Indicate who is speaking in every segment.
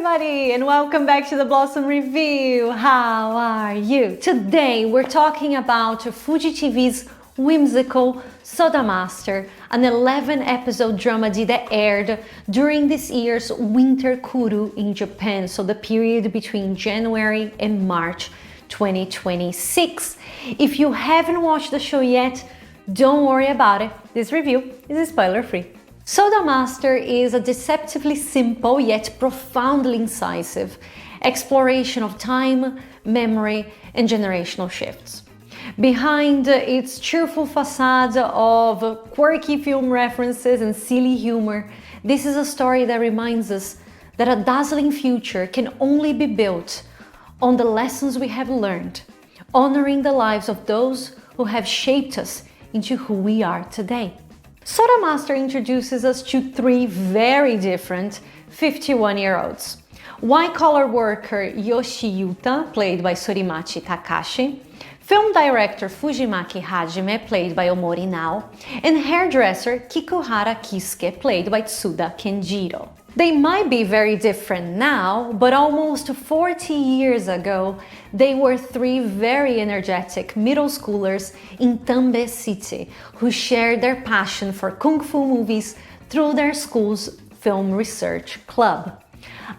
Speaker 1: everybody, and welcome back to the Blossom Review. How are you? Today we're talking about Fuji TV's whimsical Soda Master, an 11-episode dramedy that aired during this year's Winter Kuru in Japan, so the period between January and March 2026. If you haven't watched the show yet, don't worry about it. This review is spoiler-free. Soda Master is a deceptively simple yet profoundly incisive exploration of time, memory, and generational shifts. Behind its cheerful facade of quirky film references and silly humor, this is a story that reminds us that a dazzling future can only be built on the lessons we have learned, honoring the lives of those who have shaped us into who we are today. Soda Master introduces us to three very different 51-year-olds. White-collar worker Yoshi Yuta, played by Sorimachi Takashi, film director Fujimaki Hajime, played by Omori Nao, and hairdresser Kikuhara Kisuke, played by Tsuda Kenjiro. They might be very different now, but almost 40 years ago, they were three very energetic middle schoolers in Tambe City who shared their passion for kung fu movies through their school's film research club.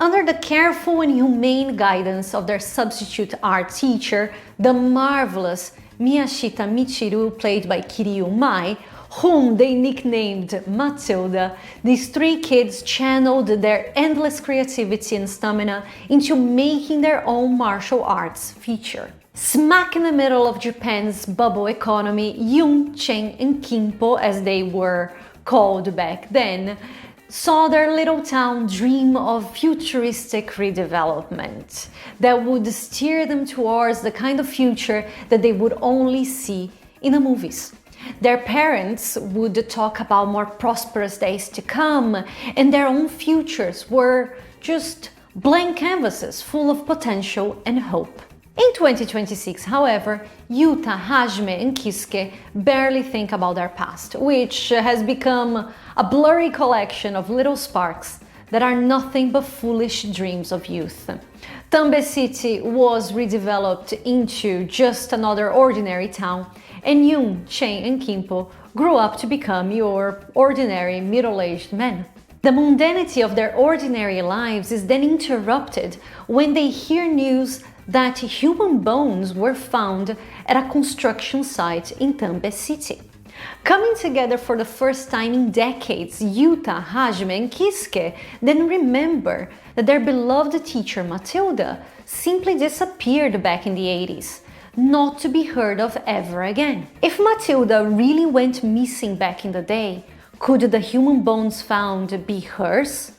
Speaker 1: Under the careful and humane guidance of their substitute art teacher, the marvelous Miyashita Michiru, played by Kiryu Mai, whom they nicknamed Matilda, these three kids channeled their endless creativity and stamina into making their own martial arts feature. Smack in the middle of Japan's bubble economy, Yun, Chen, and Kimpo, as they were called back then, saw their little town dream of futuristic redevelopment that would steer them towards the kind of future that they would only see in the movies. Their parents would talk about more prosperous days to come, and their own futures were just blank canvases full of potential and hope. In 2026, however, Yuta, Hajime, and Kisuke barely think about their past, which has become a blurry collection of little sparks that are nothing but foolish dreams of youth. Tambe City was redeveloped into just another ordinary town, and Yun, Chen, and Kimpo grew up to become your ordinary middle-aged men. The mundanity of their ordinary lives is then interrupted when they hear news that human bones were found at a construction site in Tambe City. Coming together for the first time in decades, Yuta, Hajime, and Kisuke then remember that their beloved teacher Matilda simply disappeared back in the 80s, not to be heard of ever again. If Matilda really went missing back in the day, could the human bones found be hers?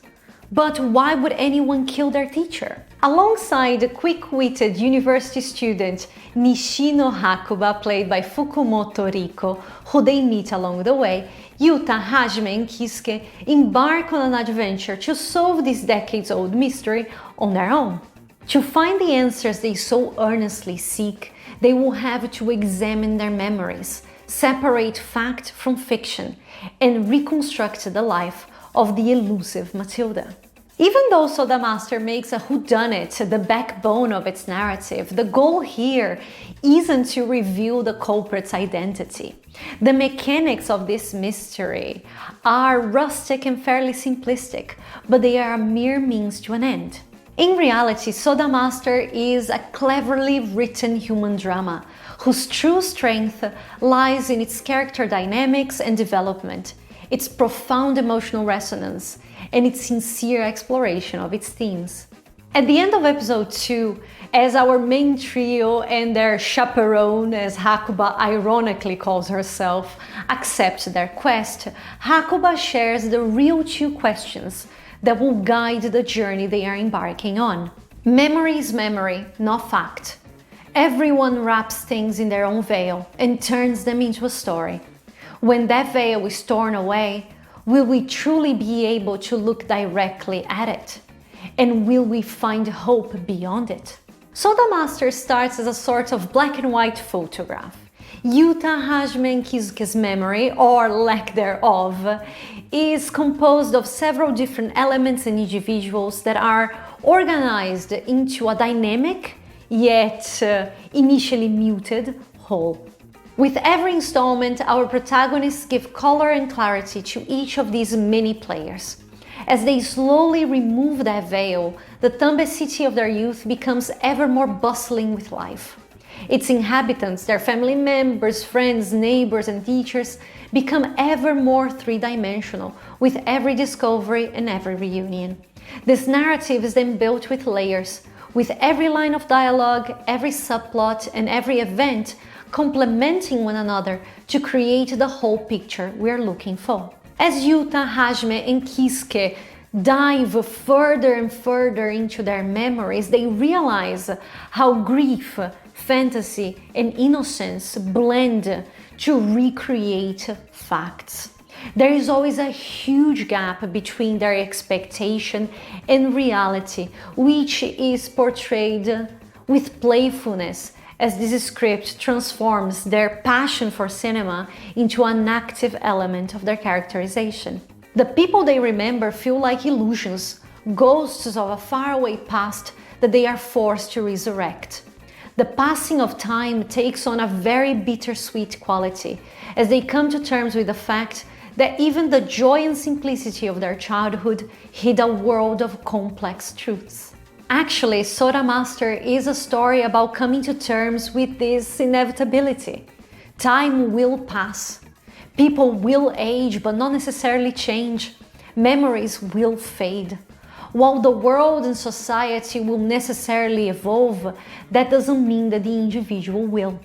Speaker 1: But why would anyone kill their teacher? Alongside quick-witted university student Nishino Hakuba, played by Fukumoto Riko, who they meet along the way, Yuta, Hajime, and Kisuke embark on an adventure to solve this decades-old mystery on their own. To find the answers they so earnestly seek, they will have to examine their memories, separate fact from fiction, and reconstruct the life of the elusive Matilda. Even though Soda Master makes a whodunit the backbone of its narrative, the goal here isn't to reveal the culprit's identity. The mechanics of this mystery are rustic and fairly simplistic, but they are a mere means to an end. In reality, Soda Master is a cleverly written human drama whose true strength lies in its character dynamics and development, its profound emotional resonance, and its sincere exploration of its themes. At the end of episode 2, as our main trio and their chaperone, as Hakuba ironically calls herself, accept their quest, Hakuba shares the real two questions that will guide the journey they are embarking on. Memory is memory, not fact. Everyone wraps things in their own veil and turns them into a story. When that veil is torn away, will we truly be able to look directly at it? And will we find hope beyond it? Soda Master starts as a sort of black and white photograph. Yuta, Hajime, and Kisuke's memory, or lack thereof, is composed of several different elements and individuals that are organized into a dynamic, yet initially muted whole. With every installment, our protagonists give color and clarity to each of these many players. As they slowly remove that veil, the Tambe city of their youth becomes ever more bustling with life. Its inhabitants, their family members, friends, neighbors, and teachers become ever more three-dimensional with every discovery and every reunion. This narrative is then built with layers, with every line of dialogue, every subplot, and every event complementing one another to create the whole picture we're looking for. As Yuta, Hajime, and Kisuke dive further and further into their memories, they realize how grief, fantasy, and innocence blend to recreate facts. There is always a huge gap between their expectation and reality, which is portrayed with playfulness, as this script transforms their passion for cinema into an active element of their characterization. The people they remember feel like illusions, ghosts of a faraway past that they are forced to resurrect. The passing of time takes on a very bittersweet quality, as they come to terms with the fact that even the joy and simplicity of their childhood hid a world of complex truths. Actually, Soda Master is a story about coming to terms with this inevitability. Time will pass. People will age, but not necessarily change. Memories will fade. While the world and society will necessarily evolve, that doesn't mean that the individual will.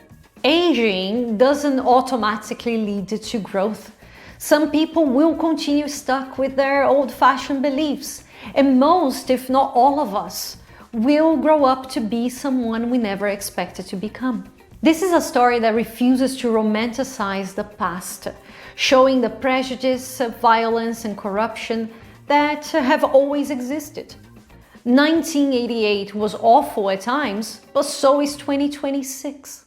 Speaker 1: Aging doesn't automatically lead to growth. Some people will continue stuck with their old-fashioned beliefs, and most, if not all of us, will grow up to be someone we never expected to become. This is a story that refuses to romanticize the past, showing the prejudice, violence, and corruption that have always existed. 1988 was awful at times, but so is 2026.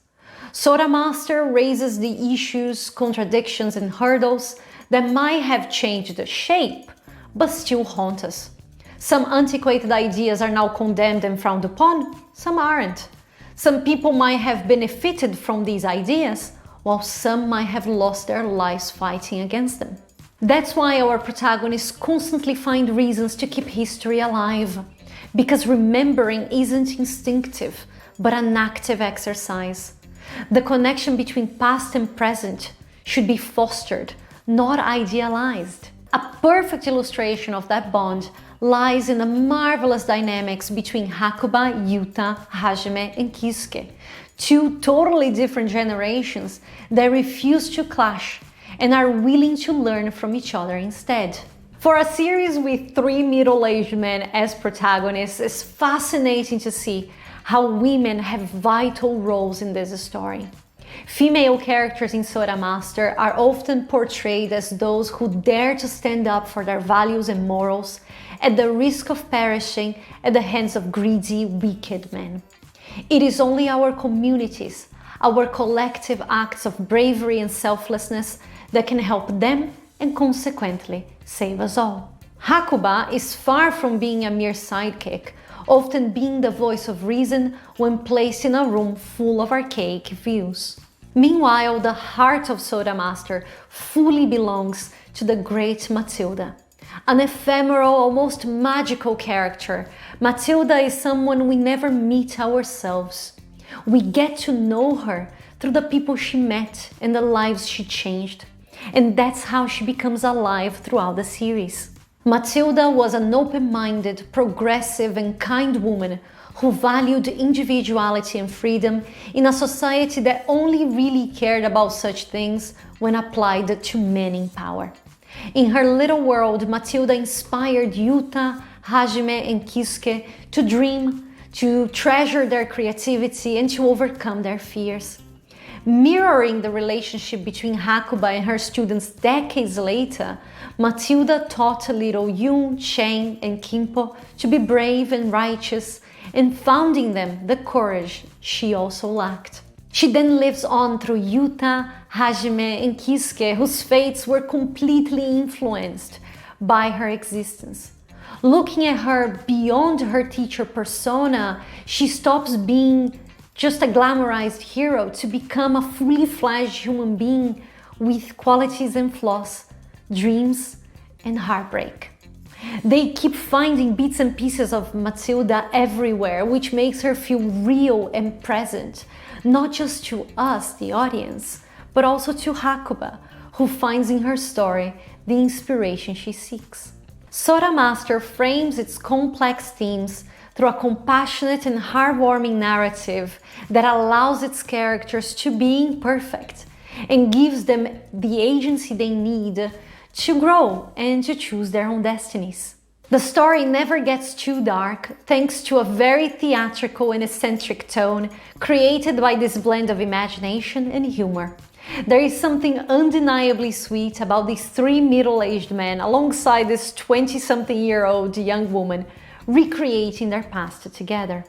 Speaker 1: Soda Master raises the issues, contradictions, and hurdles that might have changed the shape, but still haunt us. Some antiquated ideas are now condemned and frowned upon, some aren't. Some people might have benefited from these ideas, while some might have lost their lives fighting against them. That's why our protagonists constantly find reasons to keep history alive, because remembering isn't instinctive, but an active exercise. The connection between past and present should be fostered, not idealized. A perfect illustration of that bond lies in the marvelous dynamics between Hakuba, Yuta, Hajime, and Kisuke, two totally different generations that refuse to clash and are willing to learn from each other instead. For a series with three middle-aged men as protagonists, it's fascinating to see how women have vital roles in this story. Female characters in Soda Master are often portrayed as those who dare to stand up for their values and morals at the risk of perishing at the hands of greedy, wicked men. It is only our communities, our collective acts of bravery and selflessness that can help them and consequently save us all. Hakuba is far from being a mere sidekick, often being the voice of reason when placed in a room full of archaic views. Meanwhile, the heart of Soda Master fully belongs to the great Matilda. An ephemeral, almost magical character, Matilda is someone we never meet ourselves. We get to know her through the people she met and the lives she changed. And that's how she becomes alive throughout the series. Matilda was an open-minded, progressive, and kind woman who valued individuality and freedom in a society that only really cared about such things when applied to men in power. In her little world, Matilda inspired Yuta, Hajime, and Kisuke to dream, to treasure their creativity, and to overcome their fears. Mirroring the relationship between Hakuba and her students decades later, Matilda taught little Yun, Chen, and Kimpo to be brave and righteous, and found in them the courage she also lacked. She then lives on through Yuta, Hajime, and Kisuke, whose fates were completely influenced by her existence. Looking at her beyond her teacher persona, she stops being just a glamorized hero to become a fully fledged human being with qualities and flaws, dreams and heartbreak. They keep finding bits and pieces of Matilda everywhere, which makes her feel real and present, not just to us, the audience, but also to Hakuba, who finds in her story the inspiration she seeks. Soda Master frames its complex themes through a compassionate and heartwarming narrative that allows its characters to be imperfect and gives them the agency they need to grow and to choose their own destinies. The story never gets too dark thanks to a very theatrical and eccentric tone created by this blend of imagination and humor. There is something undeniably sweet about these three middle-aged men alongside this 20-something-year-old young woman recreating their past together.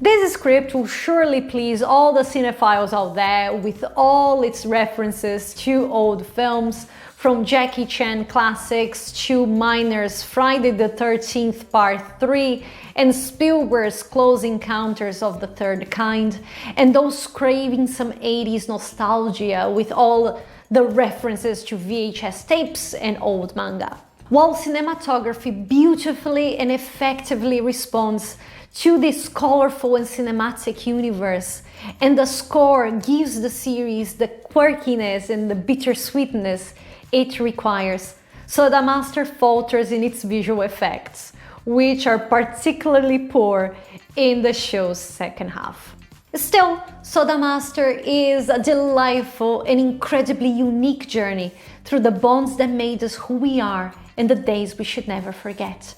Speaker 1: This script will surely please all the cinephiles out there with all its references to old films, from Jackie Chan classics to Miner's Friday the 13th Part 3 and Spielberg's Close Encounters of the Third Kind, and those craving some 80s nostalgia with all the references to VHS tapes and old manga. While cinematography beautifully and effectively responds to this colorful and cinematic universe, and the score gives the series the quirkiness and the bittersweetness it requires, Soda Master falters in its visual effects, which are particularly poor in the show's second half. Still, Soda Master is a delightful and incredibly unique journey through the bonds that made us who we are and the days we should never forget.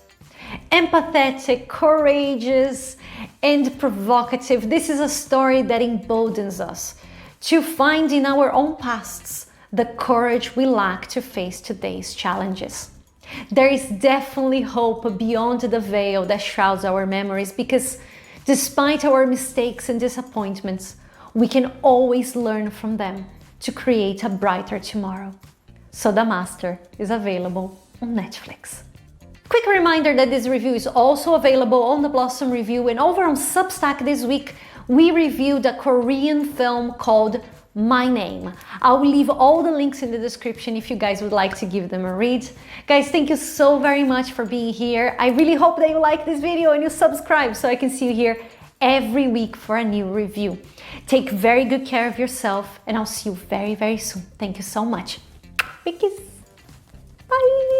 Speaker 1: Empathetic, courageous, and provocative, this is a story that emboldens us to find in our own pasts the courage we lack to face today's challenges. There is definitely hope beyond the veil that shrouds our memories, because despite our mistakes and disappointments, we can always learn from them to create a brighter tomorrow. Soda Master is available on Netflix. Quick reminder that this review is also available on the Blossom Review, and over on Substack this week, we reviewed a Korean film called My Name. I will leave all the links in the description if you guys would like to give them a read. Guys, thank you so very much for being here. I really hope that you like this video and you subscribe so I can see you here every week for a new review. Take very good care of yourself, and I'll see you very, very soon. Thank you so much. Big kiss. Bye.